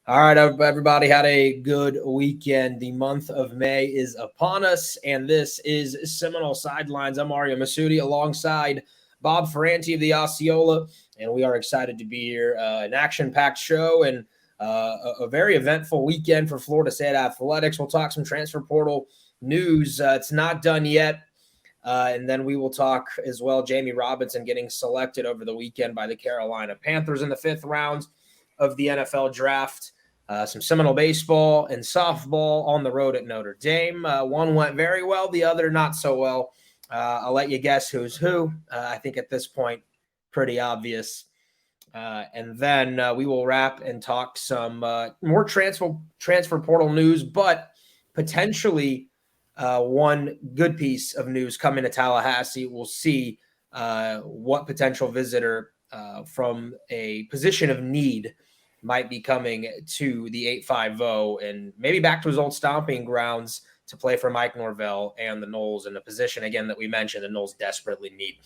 All right, everybody had a good weekend. The month of May is upon us, and this is Seminole Sidelines. I'm Marion Masudi alongside Bob Ferranti of the Osceola, and we are excited to be here. An action-packed show and a very eventful weekend for Florida State athletics. We'll talk some transfer portal news. It's not done yet. And then we will talk as well, Jammie Robinson getting selected over the weekend by the Carolina Panthers in the 5th round of the NFL draft. Some Seminole baseball and softball on the road at Notre Dame. One went very well, the other not so well. I'll let you guess who's who. I think at this point, pretty obvious. And then we will wrap and talk some more transfer portal news, but potentially one good piece of news coming to Tallahassee. We'll see what potential visitor from a position of need might be coming to the 850 and maybe back to his old stomping grounds to play for Mike Norvell and the Noles in a position, again, that we mentioned the Noles desperately need.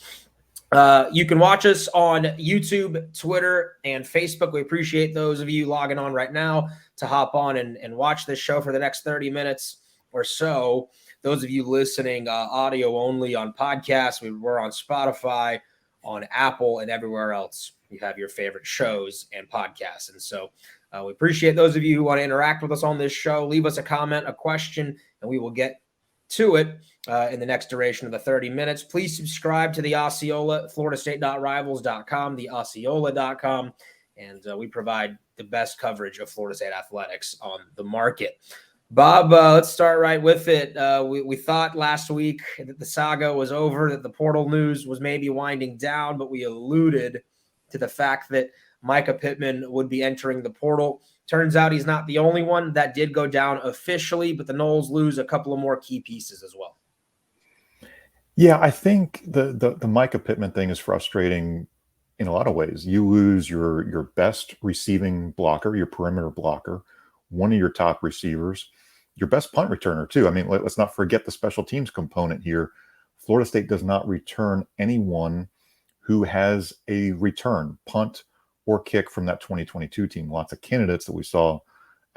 You can watch us on YouTube, Twitter, and Facebook. We appreciate those of you logging on right now to hop on and watch this show for the next 30 minutes or so. Those of you listening audio only on podcasts, we're on Spotify, on Apple, and everywhere else you have your favorite shows and podcasts. And so we appreciate those of you who want to interact with us on this show. Leave us a comment, a question, and we will get to it in the next duration of the 30 minutes. Please subscribe to the Osceola, floridastate.rivals.com, the Osceola.com, and we provide the best coverage of Florida State athletics on the market. Bob, let's start right with it. We thought last week that the saga was over, that the portal news was maybe winding down, but we alluded to the fact that Micah Pittman would be entering the portal. Turns out he's not the only one. That did go down officially, but the Noles lose a couple of more key pieces as well. Yeah, I think the Micah Pittman thing is frustrating in a lot of ways. You lose your best receiving blocker, your perimeter blocker, one of your top receivers, your best punt returner too. I mean, let's not forget the special teams component here. Florida State does not return anyone who has a return, punt or kick from that 2022 team. Lots of candidates that we saw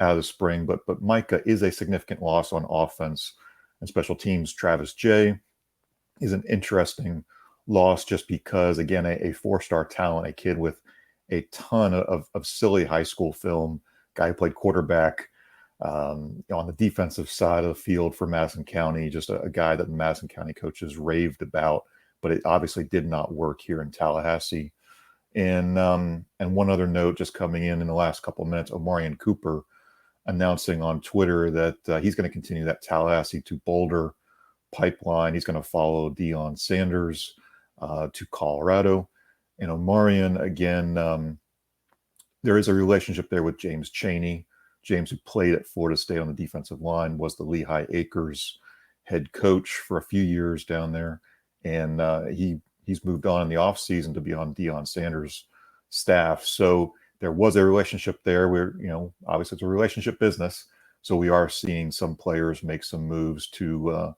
out of the spring, but Micah is a significant loss on offense and special teams. Travis Jay is an interesting loss just because, again, a four-star talent, a kid with a ton of silly high school film, guy who played quarterback on the defensive side of the field for Madison County, just a guy that the Madison County coaches raved about, but it obviously did not work here in Tallahassee. And one other note just coming in the last couple of minutes, Marion Cooper announcing on Twitter that he's going to continue that Tallahassee to Boulder pipeline. He's going to follow Deion Sanders to Colorado. And Marion, again, there is a relationship there with James Chaney. James, who played at Florida State on the defensive line, was the Lehigh Acres head coach for a few years down there. And he's moved on in the offseason to be on Deion Sanders' staff. So there was a relationship there where, obviously it's a relationship business. So we are seeing some players make some moves to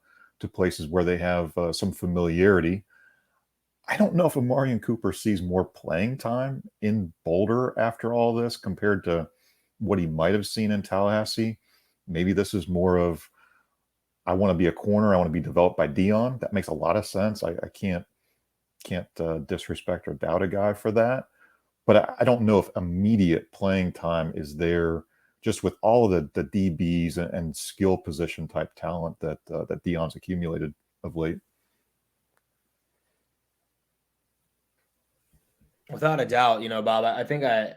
places where they have some familiarity. I don't know if Marion Cooper sees more playing time in Boulder after all this compared to what he might have seen in Tallahassee. Maybe this is more of, I want to be a corner. I want to be developed by Deion. That makes a lot of sense. I can't disrespect or doubt a guy for that. But I don't know if immediate playing time is there just with all of the DBs and skill position type talent that Deion's accumulated of late. Without a doubt, Bob, I think I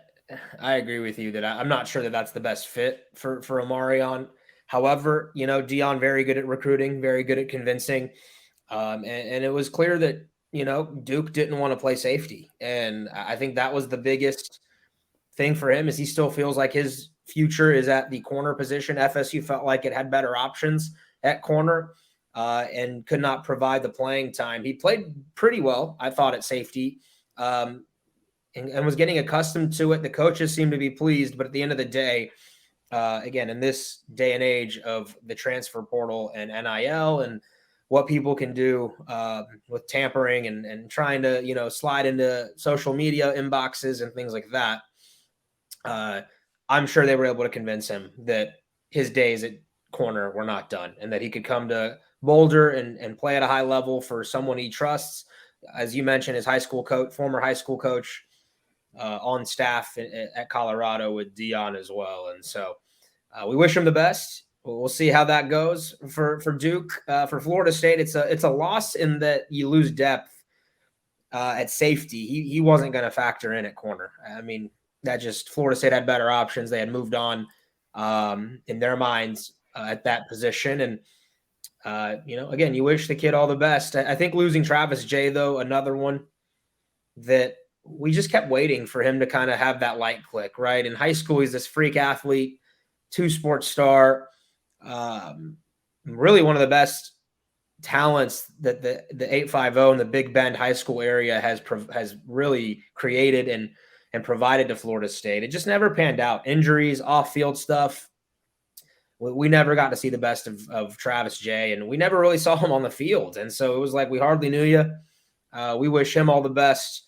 agree with you that I'm not sure that that's the best fit for Omarion. However, Deion very good at recruiting, very good at convincing. And it was clear that, Duke didn't want to play safety. And I think that was the biggest thing for him is he still feels like his future is at the corner position. FSU felt like it had better options at corner and could not provide the playing time. He played pretty well, I thought, at safety. And was getting accustomed to it. The coaches seemed to be pleased, but at the end of the day, again, in this day and age of the transfer portal and NIL and what people can do with tampering and trying to, slide into social media inboxes and things like that, I'm sure they were able to convince him that his days at corner were not done and that he could come to Boulder and play at a high level for someone he trusts. As you mentioned, his former high school coach, on staff at Colorado with Dion as well. And so we wish him the best. We'll see how that goes for Duke. For Florida State, it's a loss in that you lose depth at safety. He wasn't going to factor in at corner. I mean, that just Florida State had better options. They had moved on in their minds at that position. And, again, you wish the kid all the best. I think losing Travis Jay, though, another one that we just kept waiting for him to kind of have that light click, right? In high school, he's this freak athlete, two-sport star, really one of the best talents that the 850 and the Big Bend high school area has really created and provided to Florida State. It just never panned out. Injuries, off-field stuff. We never got to see the best of Travis Jay, and we never really saw him on the field. And so it was like we hardly knew you. We wish him all the best.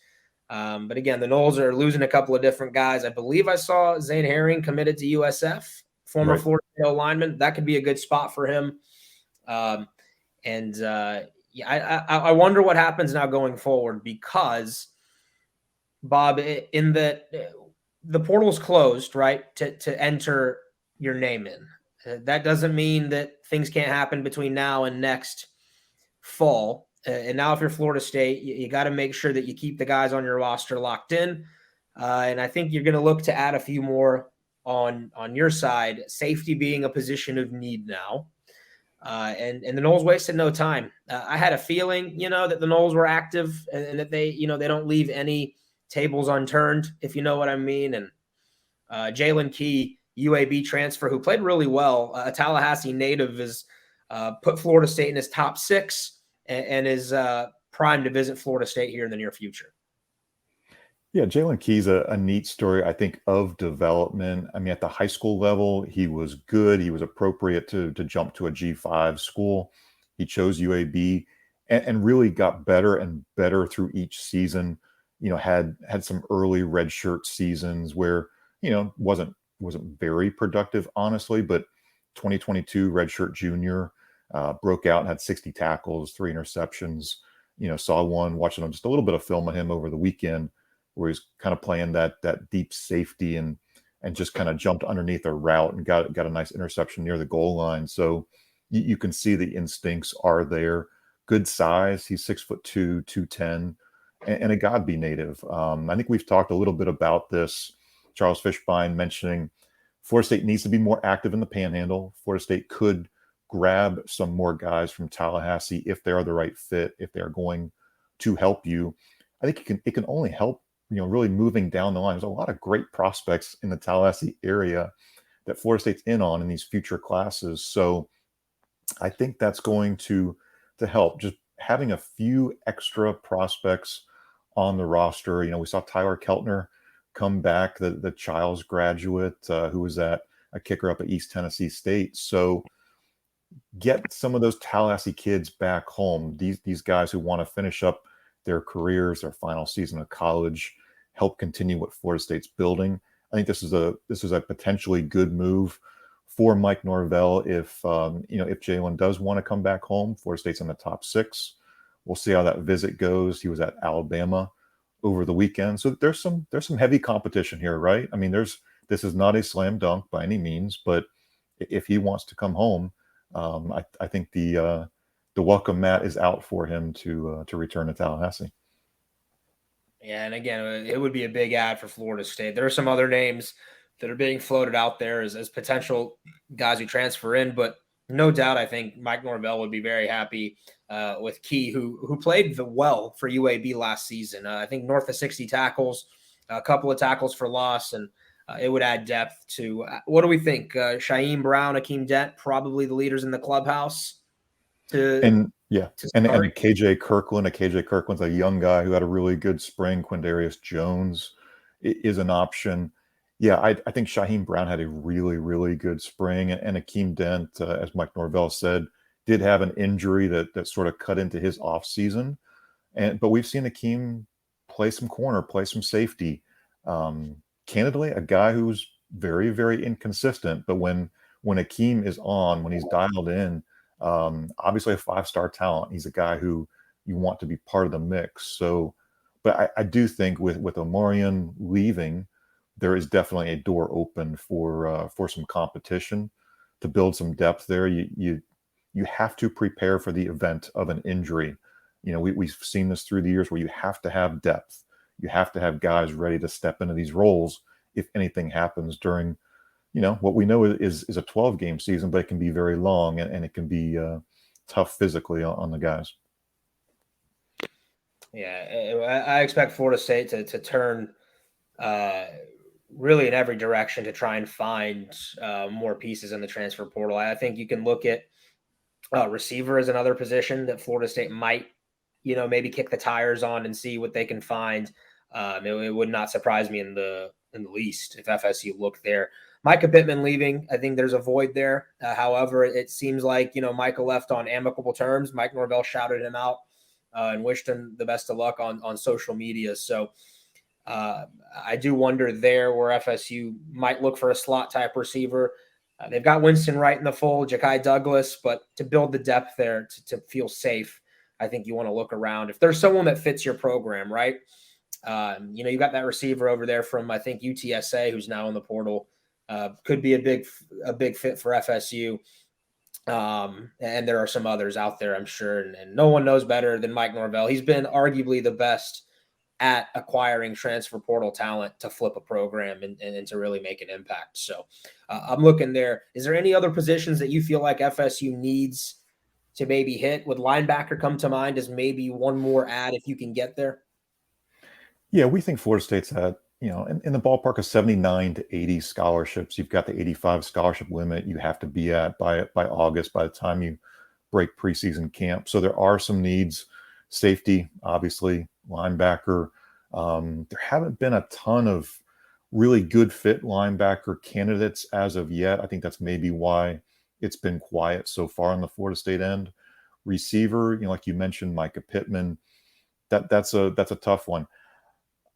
But again, the Noles are losing a couple of different guys. I believe I saw Zane Herring committed to USF, former Right. Florida State lineman. That could be a good spot for him. I wonder what happens now going forward because, Bob, in that the portal's closed, right, to enter your name in. That doesn't mean that things can't happen between now and next fall. And now if you're Florida State, you got to make sure that you keep the guys on your roster locked in. And I think you're going to look to add a few more on your side, safety being a position of need now. And the Noles wasted no time. I had a feeling, that the Noles were active and that they don't leave any tables unturned, if you know what I mean. And Jaylen Key, UAB transfer, who played really well, a Tallahassee native, is put Florida State in his top 6 and is primed to visit Florida State here in the near future. Yeah, Jaylen Key's a neat story, I think, of development. I mean, at the high school level, he was good. He was appropriate to jump to a G5 school. He chose UAB and really got better and better through each season. Had some early redshirt seasons where, wasn't very productive, honestly, but 2022 redshirt junior broke out and had 60 tackles, 3 interceptions. Saw watching just a little bit of film of him over the weekend, where he's kind of playing that deep safety and just kind of jumped underneath a route and got a nice interception near the goal line. So you can see the instincts are there. Good size. He's 6'2", 210, and a Godby native. I think we've talked a little bit about this. Charles Fishbein mentioning Florida State needs to be more active in the Panhandle. Florida State could grab some more guys from Tallahassee if they are the right fit, if they are going to help you. I think it can only help, really moving down the line. There's a lot of great prospects in the Tallahassee area that Florida State's in on in these future classes. So I think that's going to help. Just having a few extra prospects on the roster. We saw Tyler Keltner come back, the Childs graduate who was a kicker up at East Tennessee State. So get some of those Tallahassee kids back home. These guys who want to finish up their careers, their final season of college, help continue what Florida State's building. I think this is a potentially good move for Mike Norvell if Jaylen does want to come back home. Florida State's in the top 6. We'll see how that visit goes. He was at Alabama over the weekend, so there's some heavy competition here, right? I mean, this is not a slam dunk by any means, but if he wants to come home, I think the welcome mat is out for him to return to Tallahassee. Yeah, and again, it would be a big ad for Florida State. There are some other names that are being floated out there as potential guys who transfer in, but no doubt I think Mike Norvell would be very happy with Key, who played well for UAB last season. I think north of 60 tackles, a couple of tackles for loss, and it would add depth to what do we think? Shaheem Brown, Akeem Dent, probably the leaders in the clubhouse. And KJ Kirkland's a young guy who had a really good spring. Quindarius Jones is an option. Yeah, I think Shaheem Brown had a really, really good spring, and Akeem Dent, as Mike Norvell said, did have an injury that sort of cut into his offseason. But we've seen Akeem play some corner, play some safety. Candidly, a guy who's very, very inconsistent. But when Akeem is on, when he's dialed in, obviously a 5-star talent. He's a guy who you want to be part of the mix. So, but I do think with Omarion leaving, there is definitely a door open for some competition to build some depth there. You have to prepare for the event of an injury. You know, we've seen this through the years where you have to have depth. You have to have guys ready to step into these roles if anything happens during, you know, what we know is a 12-game season, but it can be very long and it can be tough physically on the guys. Yeah, I expect Florida State to turn really in every direction to try and find more pieces in the transfer portal. I think you can look at receiver as another position that Florida State might, maybe kick the tires on and see what they can find. It would not surprise me in the least if FSU looked there. Micah Pittman leaving, I think there's a void there. However, it seems like, Micah left on amicable terms. Mike Norvell shouted him out and wished him the best of luck on social media. So I do wonder there where FSU might look for a slot type receiver. They've got Winston Wright in the fold, Ja'Kai Douglas, but to build the depth there to feel safe, I think you want to look around. If there's someone that fits your program, right? You got that receiver over there from, I think, UTSA, who's now in the portal. Could be a big fit for FSU. And there are some others out there, I'm sure. And no one knows better than Mike Norvell. He's been arguably the best at acquiring transfer portal talent to flip a program and to really make an impact. So I'm looking there. Is there any other positions that you feel like FSU needs to maybe hit? Would linebacker come to mind as maybe one more add if you can get there? Yeah, we think Florida State's at, in the ballpark of 79 to 80 scholarships. You've got the 85 scholarship limit you have to be at by August, by the time you break preseason camp. So there are some needs. Safety, obviously, linebacker. There haven't been a ton of really good fit linebacker candidates as of yet. I think that's maybe why it's been quiet so far on the Florida State end. Receiver, like you mentioned, Micah Pittman. That's a tough one.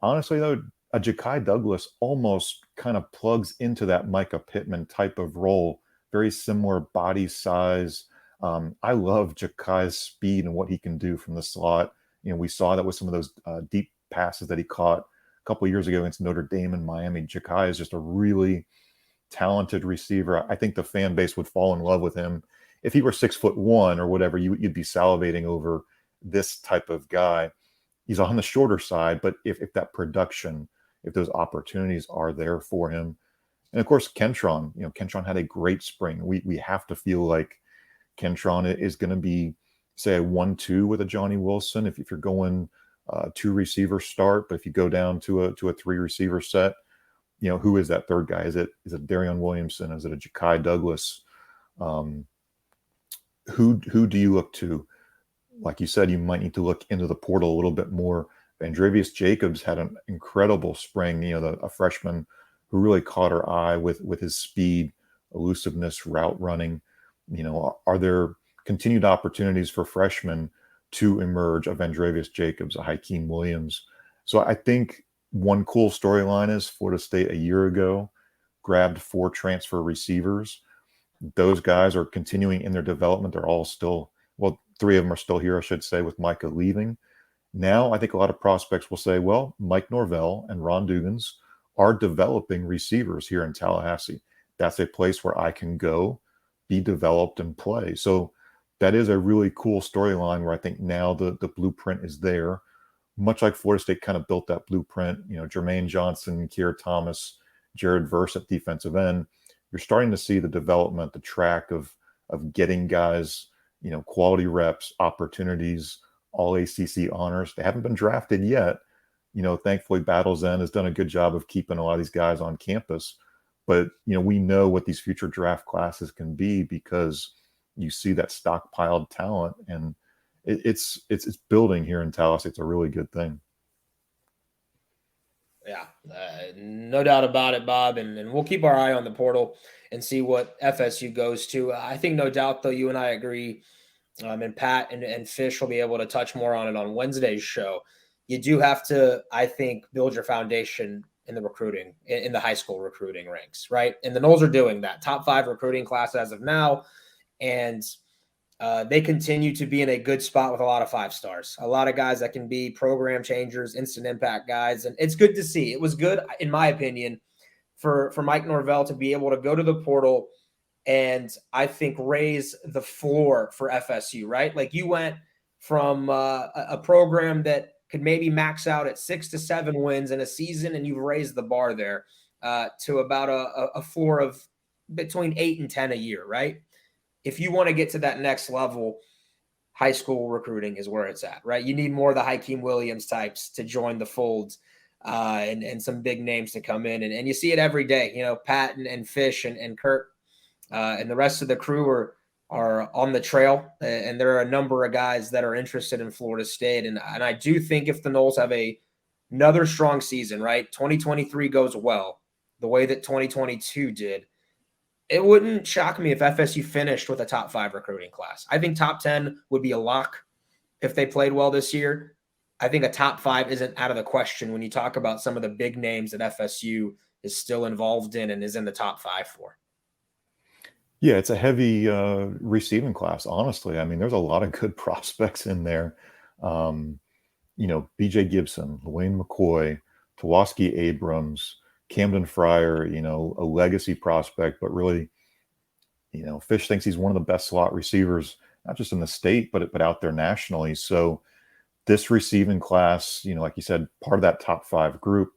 Honestly, though, a Ja'Kai Douglas almost kind of plugs into that Micah Pittman type of role. Very similar body size. I love Ja'Kai's speed and what he can do from the slot. We saw that with some of those deep passes that he caught a couple of years ago against Notre Dame and Miami. Ja'Kai is just a really talented receiver. I think the fan base would fall in love with him. If he were 6'1" or whatever, you'd be salivating over this type of guy. He's on the shorter side, but if that production, if those opportunities are there for him. And of course, Kentron, Kentron had a great spring. We have to feel like Kentron is going to be, say, a 1-2 with a Johnny Wilson. If you're going 2 receiver start, but if you go down to a 3 receiver set, who is that third guy? Is it Darion Williamson? Is it a Ja'Kai Douglas? Who do you look to? Like you said, you might need to look into the portal a little bit more. Vandrevius Jacobs had an incredible spring, a freshman who really caught our eye with his speed, elusiveness, route running. Are there continued opportunities for freshmen to emerge? A Vandrevius Jacobs, a Hakeem Williams. So I think one cool storyline is Florida State a year ago grabbed 4 transfer receivers. Those guys are continuing in their development. They're all still, 3 of them are still here, I should say, with Micah leaving. Now, I think a lot of prospects will say, well, Mike Norvell and Ron Dugans are developing receivers here in Tallahassee. That's a place where I can go, be developed, and play. So that is a really cool storyline where I think now the blueprint is there. Much like Florida State kind of built that blueprint, Jermaine Johnson, Keir Thomas, Jared Verse at defensive end. You're starting to see the development, the track of getting guys, quality reps, opportunities, all ACC honors. They haven't been drafted yet. Thankfully, Battle's End has done a good job of keeping a lot of these guys on campus. But, we know what these future draft classes can be because you see that stockpiled talent, and it's building here in Tallahassee. It's a really good thing. Yeah, no doubt about it, Bob. And we'll keep our eye on the portal and see what FSU goes to. I think no doubt, though, you and I agree, and Pat and Fish will be able to touch more on it on Wednesday's show. You do have to, I think, build your foundation in the recruiting, in the high school recruiting ranks, right? And the Noles are doing that. Top 5 recruiting class as of now. And they continue to be in a good spot with a lot of 5 stars, a lot of guys that can be program changers, instant impact guys. And it's good to see. It was good, in my opinion, for Mike Norvell to be able to go to the portal and I think raise the floor for FSU, right? Like you went from a program that could maybe max out at 6 to 7 wins in a season, and you've raised the bar there to about a floor of between 8 and 10 a year, right? If you want to get to that next level, high school recruiting is where it's at, right? You need more of the Hakeem Williams types to join the fold and some big names to come in. And you see it every day, you know, Pat and Fish and Kurt and the rest of the crew are on the trail. And there are a number of guys that are interested in Florida State. And I do think if the Noles have another strong season, right, 2023 goes well, the way that 2022 did, it wouldn't shock me if FSU finished with a top 5 recruiting class. I think top 10 would be a lock if they played well this year. I think a top 5 isn't out of the question when you talk about some of the big names that FSU is still involved in and is in the top 5 for. Yeah, it's a heavy receiving class, honestly. I mean, there's a lot of good prospects in there. You know, BJ Gibson, Wayne McCoy, Tawaski Abrams, Camden Fryer, you know, a legacy prospect, but really, you know, Fish thinks he's one of the best slot receivers, not just in the state, but out there nationally. So this receiving class, you know, like you said, part of that top 5 group,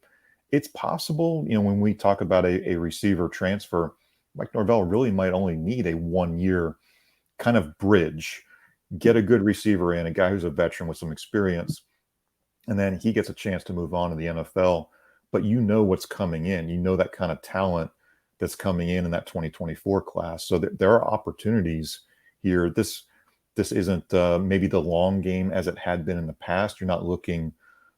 it's possible, you know, when we talk about a receiver transfer, Mike Norvell really might only need a 1-year kind of bridge, get a good receiver in, a guy who's a veteran with some experience, and then he gets a chance to move on to the NFL. But you know what's coming in. You know that kind of talent that's coming in that 2024 class. So there are opportunities here. This isn't maybe the long game as it had been in the past. You're not looking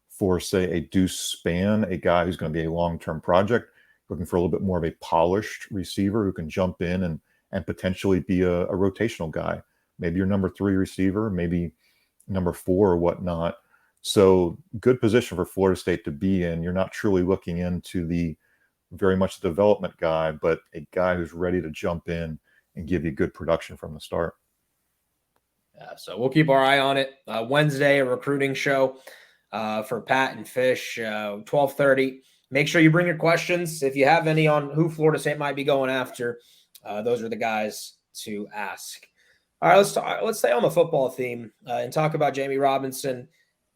for, say, a Deuce Span, a guy who's going to be a long-term project. Looking for a little bit more of a polished receiver who can jump in and potentially be a rotational guy. Maybe your number 3 receiver, maybe number 4 or whatnot. So good position for Florida State to be in. You're not truly looking into the very much development guy, but a guy who's ready to jump in and give you good production from the start. Yeah, so we'll keep our eye on it. Wednesday, a recruiting show for Pat and Fish, 12:30. Make sure you bring your questions. If you have any on who Florida State might be going after, those are the guys to ask. All right, let's stay on the football theme and talk about Jammie Robinson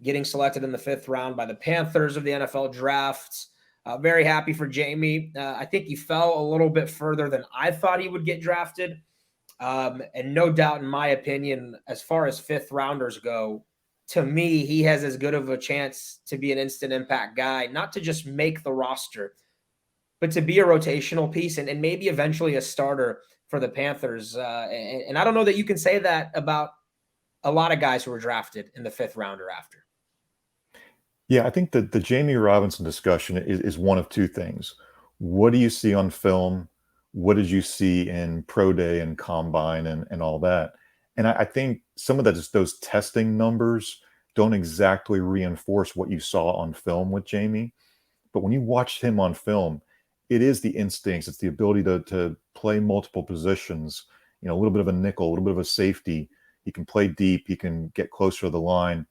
getting selected in the 5th round by the Panthers of the NFL draft. Very happy for Jammie. I think he fell a little bit further than I thought he would get drafted. And no doubt, in my opinion, as far as 5th rounders go, to me, he has as good of a chance to be an instant impact guy, not to just make the roster, but to be a rotational piece and maybe eventually a starter for the Panthers. And I don't know that you can say that about a lot of guys who were drafted in the 5th round or after. Yeah, I think that the Jammie Robinson discussion is one of 2 things. What do you see on film? What did you see in pro day and combine and all that? And I think some of that is those testing numbers don't exactly reinforce what you saw on film with Jammie. But when you watch him on film, it is the instincts. It's the ability to play multiple positions, you know, a little bit of a nickel, a little bit of a safety. He can play deep. He can get closer to the line.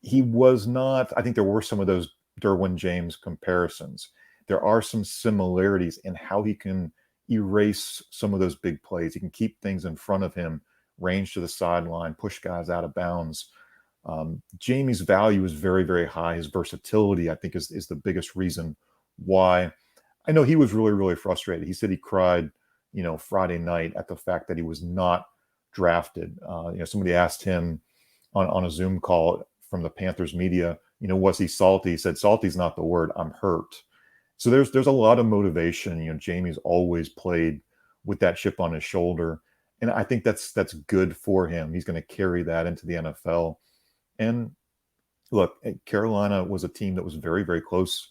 He was not, I think there were some of those Derwin James comparisons. There are some similarities in how he can erase some of those big plays. He can keep things in front of him, range to the sideline, push guys out of bounds. Jammie's value is very, very high. His versatility, I think, is the biggest reason why. I know he was really, really frustrated. He said he cried, you know, Friday night at the fact that he was not drafted. You know, somebody asked him on a Zoom call from the Panthers media, you know, was he salty? He said, salty's not the word. I'm hurt. So there's a lot of motivation. You know, Jammie's always played with that chip on his shoulder. And I think that's good for him. He's going to carry that into the NFL. And look, Carolina was a team that was very, very close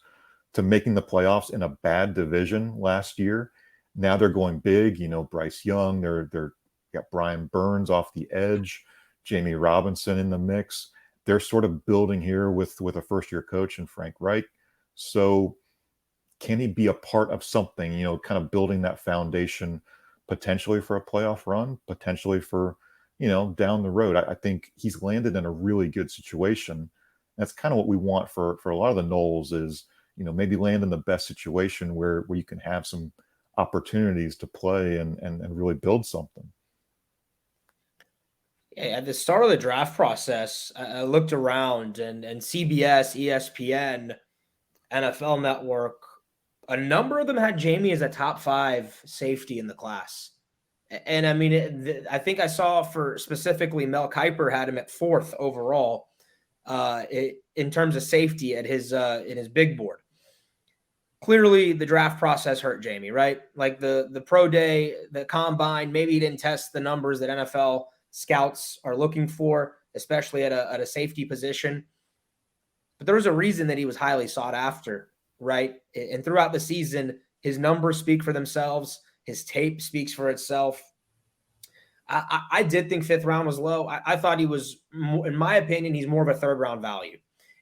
to making the playoffs in a bad division last year. Now they're going big. You know, Bryce Young, they're got Brian Burns off the edge, Jammie Robinson in the mix. They're sort of building here with a first-year coach and Frank Reich. So can he be a part of something, kind of building that foundation potentially for a playoff run, potentially for, down the road. I think he's landed in a really good situation. That's kind of what we want for a lot of the Noles is, maybe land in the best situation where you can have some opportunities to play and really build something. At the start of the draft process, I looked around and CBS, ESPN, NFL Network, a number of them had Jammie as a top 5 safety in the class. And I mean, I think I saw for specifically Mel Kiper had him at 4th overall in terms of safety at his in his big board. Clearly, the draft process hurt Jammie, right? Like the pro day, the combine, maybe he didn't test the numbers that NFL scouts are looking for, especially at a safety position. But there was a reason that he was highly sought after, right? And throughout the season, his numbers speak for themselves. His tape speaks for itself. I did think 5th round was low. I thought he was, in my opinion, he's more of a 3rd round value.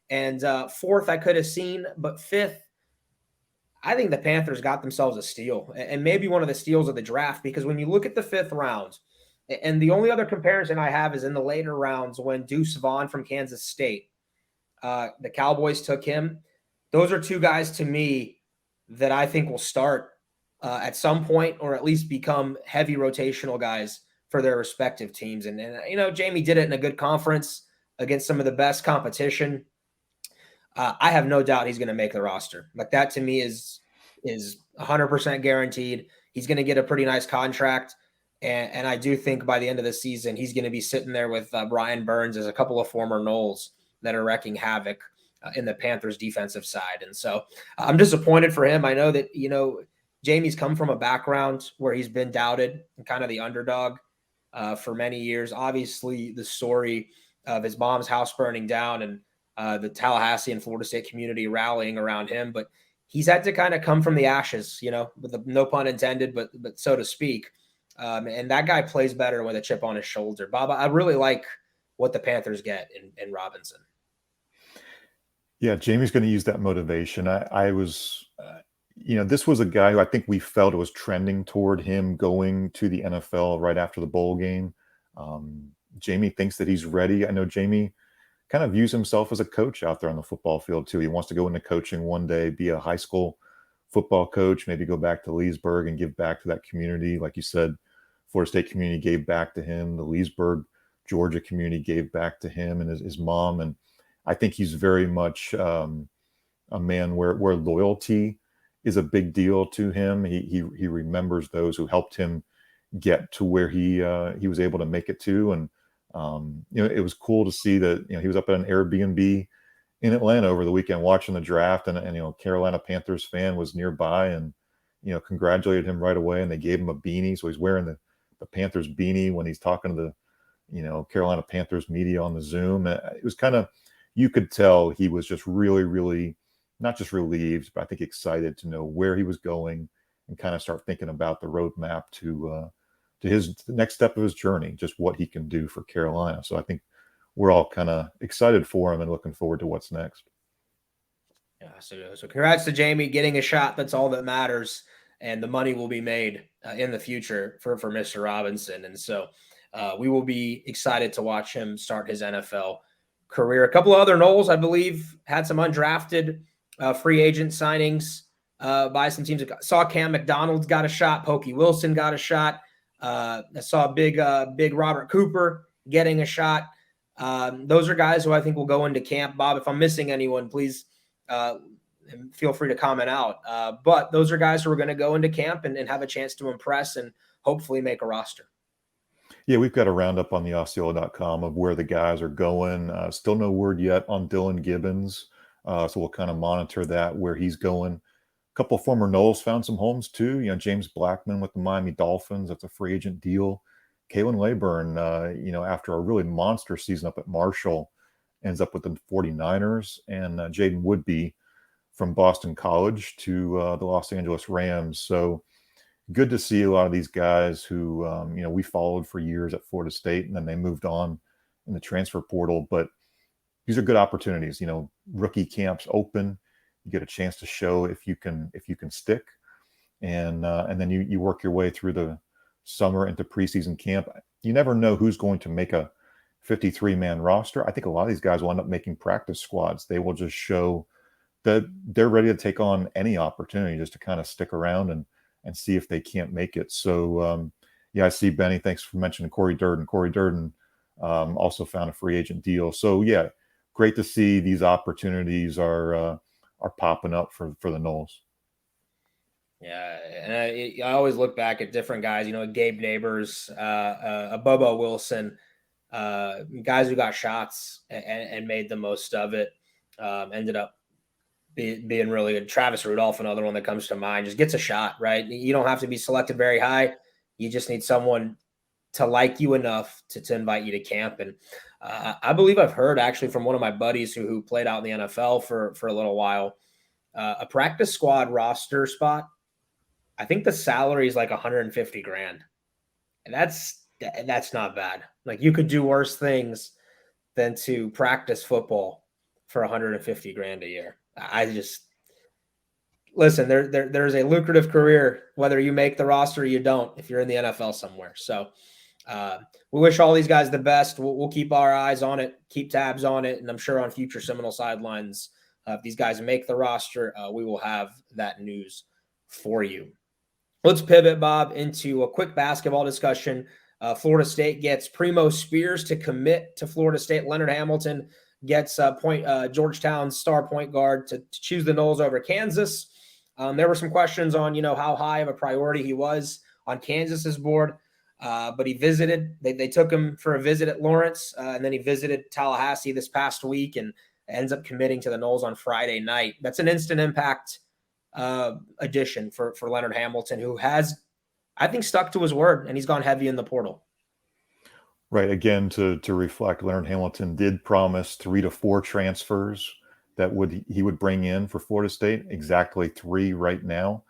And 4th I could have seen, but 5th, I think the Panthers got themselves a steal, and maybe one of the steals of the draft, because when you look at the 5th round, and the only other comparison I have is in the later rounds when Deuce Vaughn from Kansas State, the Cowboys took him. Those are 2 guys to me that I think will start at some point, or at least become heavy rotational guys for their respective teams. And Jammie did it in a good conference against some of the best competition. I have no doubt he's going to make the roster. Like, that to me is 100% guaranteed. He's going to get a pretty nice contract. And I do think by the end of the season, he's going to be sitting there with Brian Burns as a couple of former Noles that are wrecking havoc in the Panthers defensive side. And so I'm disappointed for him. I know that, Jammie's come from a background where he's been doubted and kind of the underdog for many years. Obviously, the story of his mom's house burning down and the Tallahassee and Florida State community rallying around him, but he's had to kind of come from the ashes, with no pun intended, but so to speak. And that guy plays better with a chip on his shoulder. Bob, I really like what the Panthers get in Robinson. Yeah, Jammie's going to use that motivation. I was, this was a guy who I think we felt it was trending toward him going to the NFL right after the bowl game. Jammie thinks that he's ready. I know Jammie kind of views himself as a coach out there on the football field too. He wants to go into coaching one day, be a high school football coach, maybe go back to Leesburg and give back to that community. Like you said, Florida State community gave back to him. The Leesburg, Georgia community gave back to him and his mom. And I think he's very much a man where loyalty is a big deal to him. He remembers those who helped him get to where he was able to make it to. And it was cool to see that he was up at an Airbnb in Atlanta over the weekend watching the draft, and Carolina Panthers fan was nearby and congratulated him right away, and they gave him a beanie, so he's wearing the Panthers beanie when he's talking to the Carolina Panthers media on the Zoom. It was kind of, you could tell he was just really, really not just relieved, but I think excited to know where he was going and kind of start thinking about the roadmap to the next step of his journey, just what he can do for Carolina. So I think we're all kind of excited for him and looking forward to what's next. Yeah, so congrats to Jammie getting a shot. That's all that matters, and the money will be made in the future for Mr. Robinson. And so we will be excited to watch him start his NFL career. A couple of other Noles, I believe, had some undrafted free agent signings by some teams. I saw Cam McDonald got a shot. Pokey Wilson got a shot. I saw big Robert Cooper getting a shot. Those are guys who I think will go into camp. Bob, if I'm missing anyone, please feel free to comment out. But those are guys who are going to go into camp and have a chance to impress and hopefully make a roster. Yeah, we've got a roundup on the Osceola.com of where the guys are going. Still no word yet on Dylan Gibbons. So we'll kind of monitor that, where he's going. A couple of former Noles found some homes too. James Blackman with the Miami Dolphins. That's a free agent deal. Kalen Layburn, after a really monster season up at Marshall, ends up with the 49ers. And Jaden Woodby from Boston College to the Los Angeles Rams. So good to see a lot of these guys who, we followed for years at Florida State, and then they moved on in the transfer portal. But these are good opportunities. Rookie camps open. You get a chance to show if you can stick, and then you work your way through the summer into preseason camp. You never know who's going to make a 53-man roster. I think a lot of these guys will end up making practice squads. They will just show that they're ready to take on any opportunity just to kind of stick around and see if they can't make it. So, yeah, I see Benny. Thanks for mentioning Corey Durden. Corey Durden also found a free agent deal. So, yeah, great to see these opportunities are popping up for the Noles. Yeah, and I always look back at different guys, Gabe Neighbors, a Bobo Wilson, guys who got shots and made the most of it, ended up being really good. Travis Rudolph, another one that comes to mind, just gets a shot, right? You don't have to be selected very high. You just need someone to like you enough to invite you to camp. And I believe I've heard actually from one of my buddies who played out in the NFL for a little while, a practice squad roster spot, I think the salary is like 150 grand. And that's not bad. Like, you could do worse things than to practice football for 150 grand a year. I just listen, there's a lucrative career, whether you make the roster or you don't, if you're in the NFL somewhere. So we wish all these guys the best. We'll keep our eyes on it, keep tabs on it. And I'm sure on future Seminole Sidelines, if these guys make the roster, we will have that news for you. Let's pivot, Bob, into a quick basketball discussion. Florida State gets Primo Spears to commit to Florida State. Leonard Hamilton gets Georgetown's star point guard to choose the Noles over Kansas. There were some questions on, how high of a priority he was on Kansas's board, but he visited. They took him for a visit at Lawrence, and then he visited Tallahassee this past week and ends up committing to the Noles on Friday night. That's an instant impact addition for Leonard Hamilton, who has, I think, stuck to his word, and he's gone heavy in the portal. Right. Again, to reflect, Leonard Hamilton did promise 3 to 4 transfers that he would bring in for Florida State. Exactly 3 right now.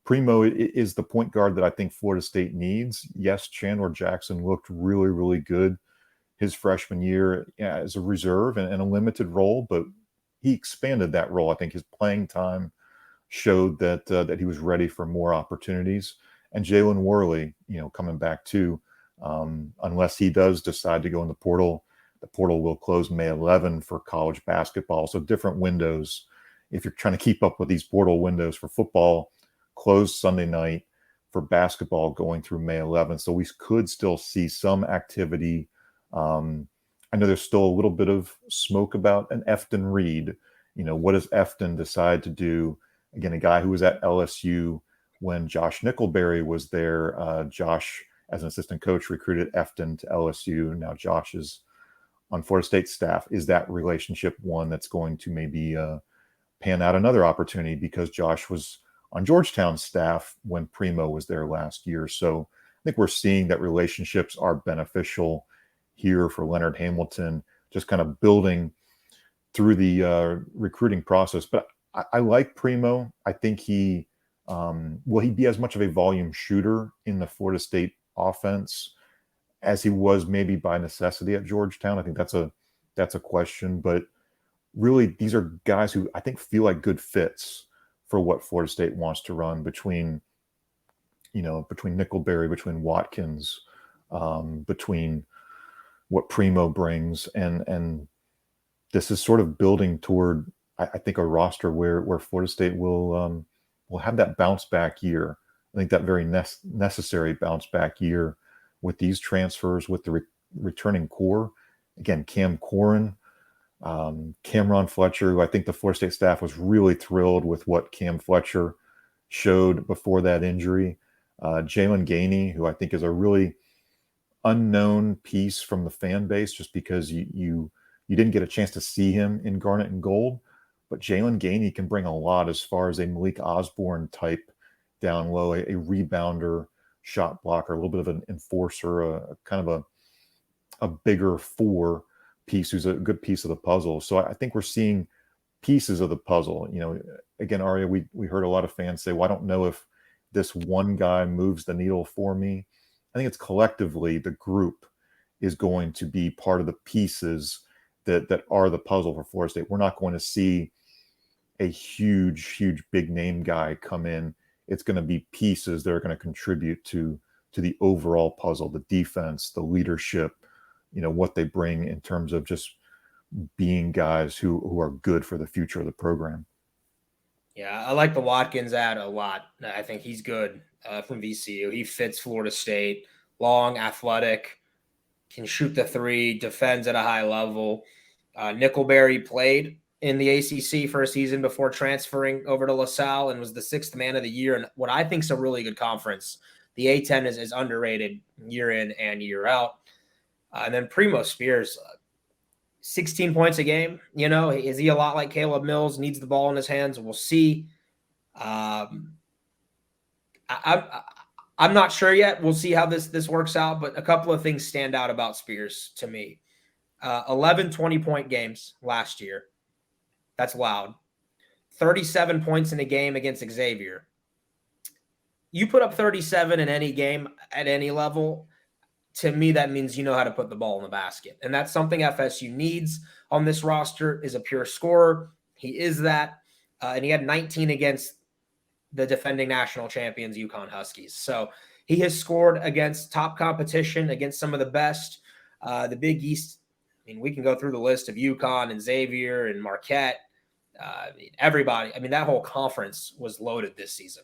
Primo is the point guard that I think Florida State needs. Yes, Chandler Jackson looked really, really good his freshman year as a reserve and a limited role, but he expanded that role. I think his playing time showed that he was ready for more opportunities. And Jalen Worley, coming back too, unless he does decide to go in the portal will close May 11 for college basketball. So different windows. If you're trying to keep up with these portal windows for football, closed Sunday night, for basketball going through May 11th. So we could still see some activity. I know there's still a little bit of smoke about an Efton Reed. What does Efton decide to do? Again, a guy who was at LSU when Josh Nickelberry was there. Josh, as an assistant coach, recruited Efton to LSU. Now Josh is on Florida State staff. Is that relationship one that's going to maybe pan out another opportunity, because Josh was on Georgetown's staff when Primo was there last year? So I think we're seeing that relationships are beneficial here for Leonard Hamilton, just kind of building through the recruiting process. But I like Primo. I think will he be as much of a volume shooter in the Florida State offense as he was maybe by necessity at Georgetown? I think that's a question. But really, these are guys who I think feel like good fits for what Florida State wants to run between Nickelberry, between Watkins, between what Primo brings, and this is sort of building toward, I think, a roster where Florida State will have that bounce back year. I think that very necessary bounce back year with these transfers, with the returning core. Again, Cam Corrin, Cameron Fletcher, who I think the Florida State staff was really thrilled with what Cam Fletcher showed before that injury. Jaylen Key, who I think is a really unknown piece from the fan base, just because you didn't get a chance to see him in Garnet and Gold. But Jaylen Key can bring a lot as far as a Malik Osborne type down low, a rebounder, shot blocker, a little bit of an enforcer, a kind of a bigger 4 piece who's a good piece of the puzzle. So I think we're seeing pieces of the puzzle. Again, Aria, we heard a lot of fans say, well, I don't know if this one guy moves the needle for me. I think it's collectively the group is going to be part of the pieces that are the puzzle for Florida State. We're not going to see a huge big name guy come in. It's going to be pieces that are going to contribute to the overall puzzle, the defense, the leadership, what they bring in terms of just being guys who are good for the future of the program. Yeah, I like the Watkins ad a lot. I think he's good from VCU. He fits Florida State. Long, athletic, can shoot the three, defends at a high level. Nickelberry played in the ACC for a season before transferring over to LaSalle and was the 6th man of the year. And what I think is a really good conference. The A-10 is underrated year in and year out. And then Primo Spears, 16 points a game. Is he a lot like Caleb Mills? Needs the ball in his hands. We'll see. I'm not sure yet. We'll see how this works out. But a couple of things stand out about Spears to me. 11 20-point games last year. That's loud. 37 points in a game against Xavier. You put up 37 in any game at any level, to me, that means you know how to put the ball in the basket. And that's something FSU needs on this roster, is a pure scorer. He is that. And he had 19 against the defending national champions, UConn Huskies. So he has scored against top competition, against some of the best. The Big East, we can go through the list of UConn and Xavier and Marquette. Everybody. That whole conference was loaded this season.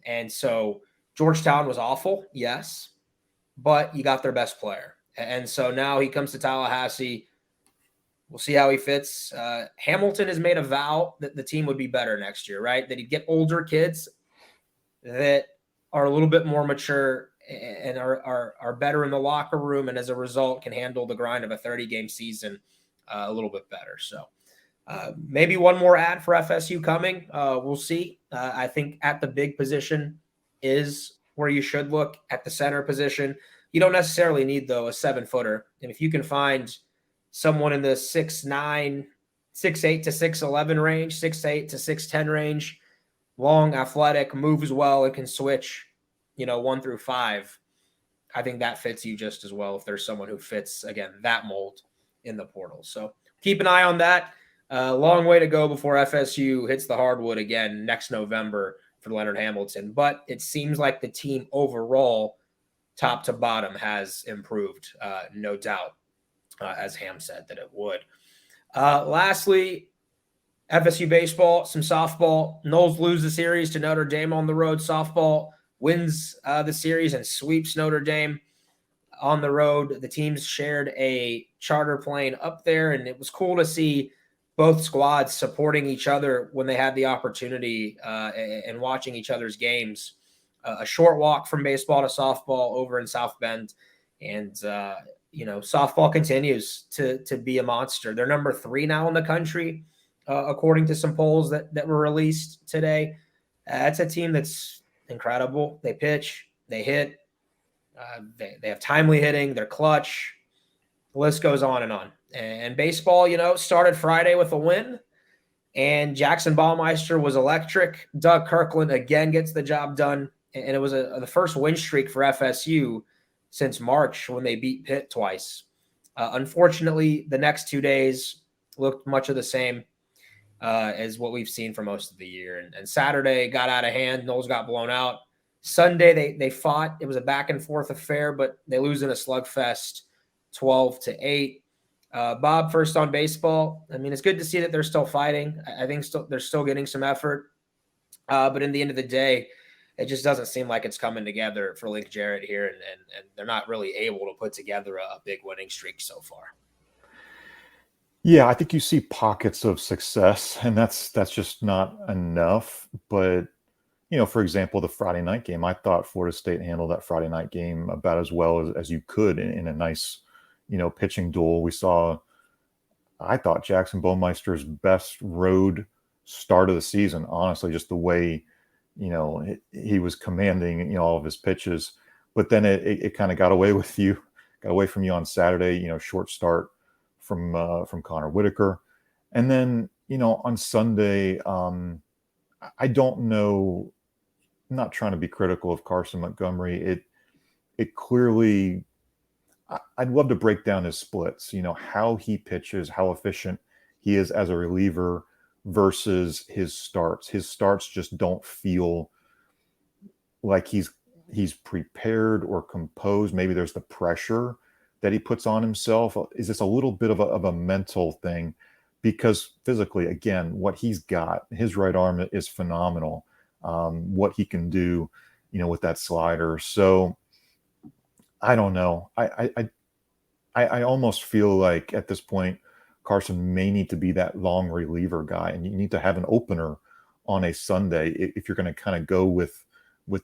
And so Georgetown was awful, yes, but you got their best player. And so now he comes to Tallahassee. We'll see how he fits. Hamilton has made a vow that the team would be better next year, right? That he'd get older kids that are a little bit more mature and are better in the locker room, and as a result can handle the grind of a 30-game season a little bit better. So maybe one more ad for FSU coming. We'll see. I think at the big position is where you should look. At the center position, you don't necessarily need, though, a 7-footer. And if you can find someone in the 6'9", 6'8" to 6'11" range, 6'8" to 6'10" range, long, athletic, moves well, and can switch, 1 through 5, I think that fits you just as well if there's someone who fits, again, that mold in the portal. So keep an eye on that. Long way to go before FSU hits the hardwood again next November for Leonard Hamilton. But it seems like the team overall, top to bottom, has improved, no doubt, as Ham said that it would. Lastly, FSU baseball, some softball. Noles lose the series to Notre Dame on the road. Softball wins the series and sweeps Notre Dame on the road. The teams shared a charter plane up there, and it was cool to see both squads supporting each other when they had the opportunity and watching each other's games. A short walk from baseball to softball over in South Bend. And, softball continues to be a monster. They're number 3 now in the country, according to some polls that were released today. That's a team that's incredible. They pitch, they hit, they have timely hitting, they're clutch. The list goes on and on. And baseball, started Friday with a win, and Jackson Baumeister was electric. Doug Kirkland again gets the job done, and it was the first win streak for FSU since March when they beat Pitt twice. Unfortunately, the next 2 days looked much of the same as what we've seen for most of the year. And Saturday got out of hand. Noles got blown out. Sunday, they fought. It was a back-and-forth affair, but they lose in a slugfest 12-8. Bob, first on baseball. It's good to see that they're still fighting. I think they're still getting some effort. But in the end of the day, it just doesn't seem like it's coming together for Link Jarrett here, and they're not really able to put together a big winning streak so far. Yeah, I think you see pockets of success, and that's just not enough. But, for example, the Friday night game, I thought Florida State handled that Friday night game about as well as you could in a nice, pitching duel. We saw, I thought, Jackson Baumeister's best road start of the season, honestly, just the way, he was commanding, all of his pitches. But then it kind of got away from you on Saturday, short start from Connor Whitaker. And then, on Sunday, I don't know, I'm not trying to be critical of Carson Montgomery. It clearly, I'd love to break down his splits, how he pitches, how efficient he is as a reliever, versus his starts. His starts just don't feel like he's prepared or composed. Maybe there's the pressure that he puts on himself. Is this a little bit of a mental thing? Because physically, again, what he's got, his right arm is phenomenal. What he can do, with that slider. So I don't know. I almost feel like at this point, Carson may need to be that long reliever guy, and you need to have an opener on a Sunday if you're going to kind of go with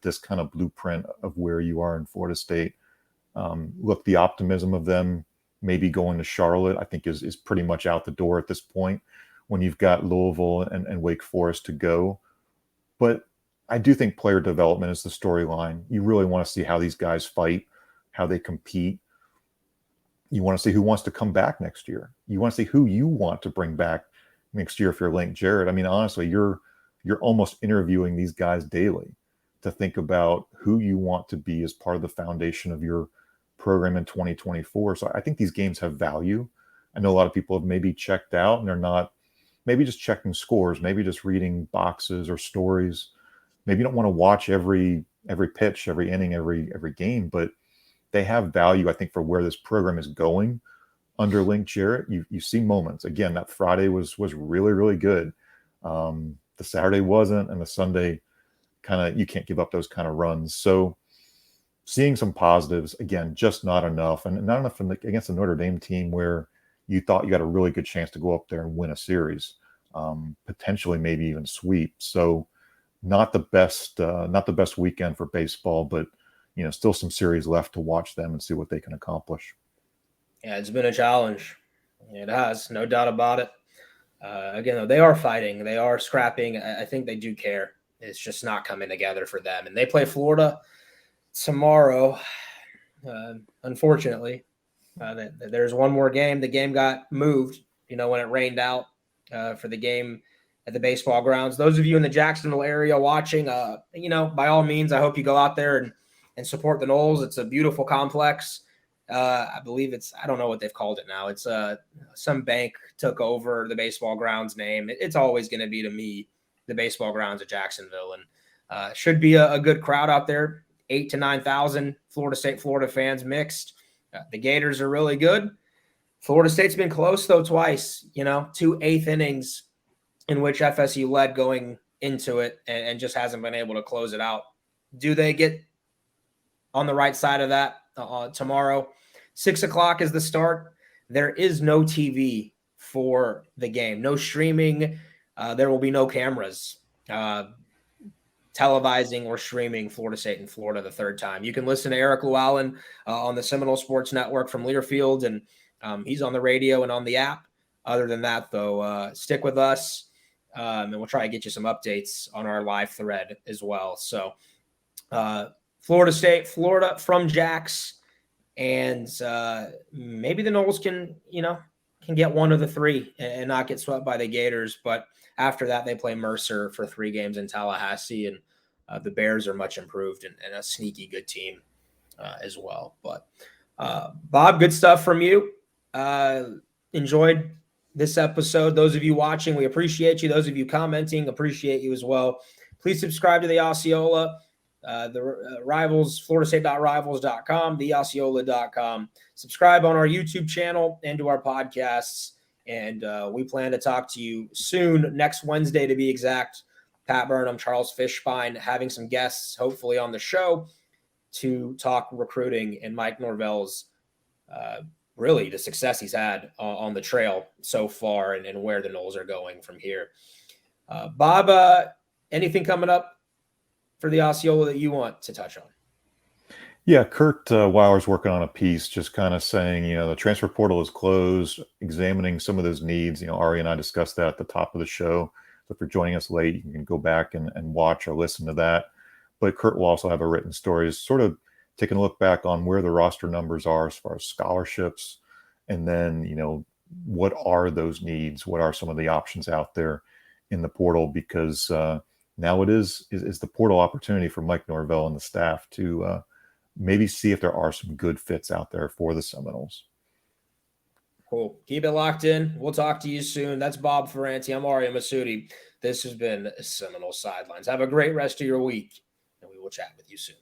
this kind of blueprint of where you are in Florida State. Look, the optimism of them maybe going to Charlotte, I think is pretty much out the door at this point when you've got Louisville and Wake Forest to go. But I do think player development is the storyline. You really want to see how these guys fight, how they compete. You want to see who wants to come back next year. You want to see who you want to bring back next year if you're Link Jarrett. I mean, honestly, you're almost interviewing these guys daily to think about who you want to be as part of the foundation of your program in 2024. So I think these games have value. I know a lot of people have maybe checked out and they're not maybe just checking scores, maybe just reading boxes or stories. Maybe you don't want to watch every pitch, every inning, every game, but they have value, I think, for where this program is going under Link Jarrett. You see moments. Again, that Friday was really, really good. The Saturday wasn't, and the Sunday kind of, you can't give up those kind of runs. So seeing some positives, again, just not enough. And not enough against the Notre Dame team where you thought you got a really good chance to go up there and win a series, potentially maybe even sweep. So not the best weekend for baseball, but still some series left to watch them and see what they can accomplish. Yeah, it's been a challenge. It has, no doubt about it. Again, though, they are fighting. They are scrapping. I think they do care. It's just not coming together for them. And they play Florida tomorrow, unfortunately. There's one more game. The game got moved, when it rained out for the game at the baseball grounds. Those of you in the Jacksonville area watching, by all means, I hope you go out there and support the Noles. It's a beautiful complex. I believe I don't know what they've called it now. It's some bank took over the baseball grounds name. It's always going to be, to me, the baseball grounds of Jacksonville, and should be a good crowd out there. 8,000 to 9,000 Florida State, Florida fans mixed. The Gators are really good. Florida State's been close, though, twice, 2 eighth innings in which FSU led going into it and just hasn't been able to close it out. Do they get on the right side of that tomorrow? 6:00 is the start. There is no TV for the game, no streaming. There will be no cameras televising or streaming Florida State and Florida the third time. You can listen to Eric Llewellyn on the Seminole Sports Network from Learfield, and he's on the radio and on the app. Other than that, though, stick with us, and we'll try to get you some updates on our live thread as well. So Florida State, Florida from Jax, and maybe the Noles can get one of the three and not get swept by the Gators. But after that, they play Mercer for 3 games in Tallahassee, and the Bears are much improved and a sneaky good team as well. But Bob, good stuff from you. Enjoyed this episode. Those of you watching, we appreciate you. Those of you commenting, appreciate you as well. Please subscribe to the Osceola. The Rivals, FloridaState.rivals.com, theosceola.com. Subscribe on our YouTube channel and to our podcasts. And we plan to talk to you soon, next Wednesday to be exact. Pat Burnham, Charles Fishbein, having some guests hopefully on the show to talk recruiting and Mike Norvell's really the success he's had on the trail so far and where the Noles are going from here. Bob, anything coming up for the Osceola that you want to touch on? Yeah, Kurt Weiler's working on a piece just kind of saying, the transfer portal is closed, examining some of those needs. Ari and I discussed that at the top of the show. So if you're joining us late, you can go back and watch or listen to that. But Kurt will also have a written story, sort of taking a look back on where the roster numbers are as far as scholarships. And then, what are those needs? What are some of the options out there in the portal? Because now it is the portal opportunity for Mike Norvell and the staff to maybe see if there are some good fits out there for the Seminoles. Cool. Keep it locked in. We'll talk to you soon. That's Bob Ferranti. I'm Mario Masudi. This has been Seminole Sidelines. Have a great rest of your week, and we will chat with you soon.